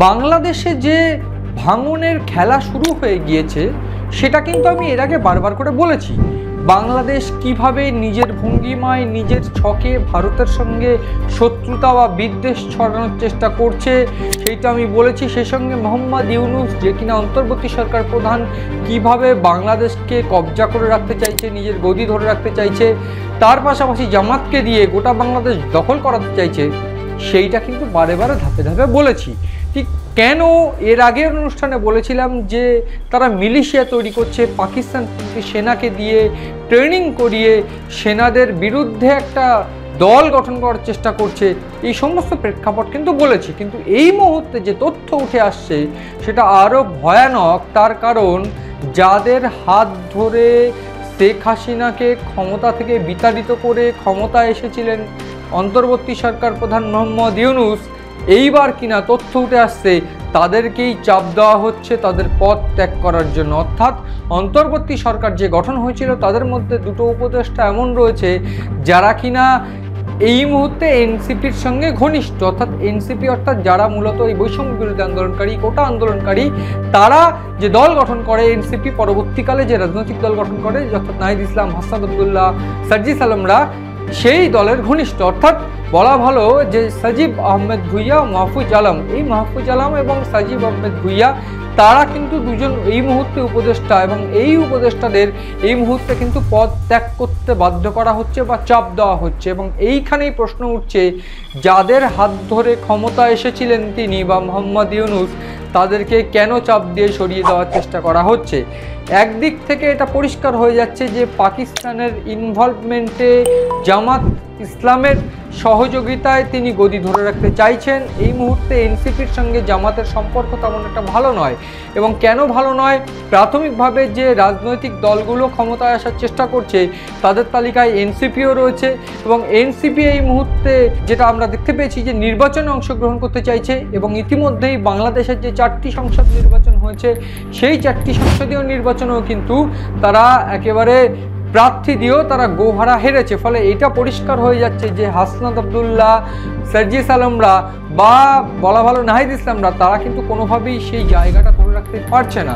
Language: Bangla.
বাংলাদেশে যে ভাঙনের খেলা শুরু হয়ে গিয়েছে সেটা কিন্তু আমি এর আগে বারবার করে বলেছি। বাংলাদেশ কিভাবে নিজের ভঙ্গিমায় নিজের ছকে ভারতের সঙ্গে শত্রুতা বা বিদ্বেষ ছড়ানোর চেষ্টা করছে সেইটা আমি বলেছি। সেই সঙ্গে মোহাম্মদ ইউনূস যে কিনা অন্তর্বর্তী সরকার প্রধান কিভাবে বাংলাদেশকে কবজা করে রাখতে চাইছে, নিজের গদি ধরে রাখতে চাইছে, তার পাশাপাশি জামাতকে দিয়ে গোটা বাংলাদেশ দখল করাতে চাইছে, সেইটা কিন্তু বারে বারে ধাপে ধাপে বলেছি। ঠিক কেন এর আগের অনুষ্ঠানে বলেছিলাম যে তারা মিলিশিয়া তৈরি করছে, পাকিস্তান সেনাকে দিয়ে ট্রেনিং করিয়ে সেনাদের বিরুদ্ধে একটা দল গঠন করার চেষ্টা করছে, এই সমস্ত প্রেক্ষাপট কিন্তু বলেছি। কিন্তু এই মুহূর্তে যে তথ্য উঠে আসছে সেটা আরও ভয়ানক। তার কারণ যাদের হাত ধরে শেখ হাসিনাকে ক্ষমতা থেকে বিতাড়িত করে ক্ষমতায় এসেছিলেন অন্তর্বর্তী সরকার প্রধান মোহাম্মদ ইউনূস, এইবার কিনা তথ্য উঠে আসছে তাদেরকেই চাপ দেওয়া হচ্ছে তাদের পদ ত্যাগ করার জন্য। অর্থাৎ অন্তর্বর্তী সরকার যে গঠন হয়েছিল তাদের মধ্যে দুটো উপদেষ্টা এমন রয়েছে যারা কিনা এই মুহূর্তে এনসিপির সঙ্গে ঘনিষ্ঠ। অর্থাৎ এনসিপি অর্থাৎ যারা মূলত এই বৈষম্য বিরোধী আন্দোলনকারী, কোটা আন্দোলনকারী, তারা যে দল গঠন করে এনসিপি পরবর্তীকালে যে রাজনৈতিক দল গঠন করে, অর্থাৎ নাহিদ ইসলাম, হাসনাত আবদুল্লাহ, সার্জিস আলমরা সেই দলের ঘনিষ্ঠ। অর্থাৎ বলা ভালো যে সাজিব আহমেদ ভুইয়া, মাহফুজ আলম, এই মাহফুজ আলম এবং সাজিব আহমেদ ভুইয়া তারা কিন্তু দুজন এই মুহূর্তে উপদেষ্টা, এবং এই উপদেষ্টাদের এই মুহূর্তে কিন্তু পদ ত্যাগ করতে বাধ্য করা হচ্ছে বা চাপ দেওয়া হচ্ছে। এবং এইখানেই প্রশ্ন উঠছে যাদের হাত ধরে ক্ষমতা এসেছিলেন তিনি বা মোহাম্মদ ইউনূস, তাদেরকে কেন চাপ দিয়ে সরিয়ে দেওয়ার চেষ্টা করা হচ্ছে। একদিক থেকে এটা পরিষ্কার হয়ে যাচ্ছে যে পাকিস্তানের ইনভলভমেন্টে জামাত ইসলামের সহযোগিতায় তিনি গদি ধরে রাখতে চাইছেন। এই মুহূর্তে এনসিপির সঙ্গে জামাতের সম্পর্ক তেমন একটা ভালো নয়। এবং কেন ভালো নয়, প্রাথমিকভাবে যে রাজনৈতিক দলগুলো ক্ষমতায় আসার চেষ্টা করছে তাদের তালিকায় এনসিপিও রয়েছে, এবং এনসিপি এই মুহূর্তে যেটা আমরা দেখতে পেয়েছি যে নির্বাচনে অংশগ্রহণ করতে চাইছে। এবং ইতিমধ্যেই বাংলাদেশের যে 4টি সংসদ নির্বাচন হয়েছে সেই 4টি সংসদীয় নির্বাচনেও কিন্তু তারা একেবারে প্রার্থী দিয়েও তারা গোহারা হেরেছে। ফলে এটা পরিষ্কার হয়ে যাচ্ছে যে হাসনাত আবদুল্লাহ, সার্জিস আলমরা বা বলা ভালো নাহিদ ইসলামরা তারা কিন্তু কোনোভাবেই সেই জায়গাটা ধরে রাখতে পারছে না।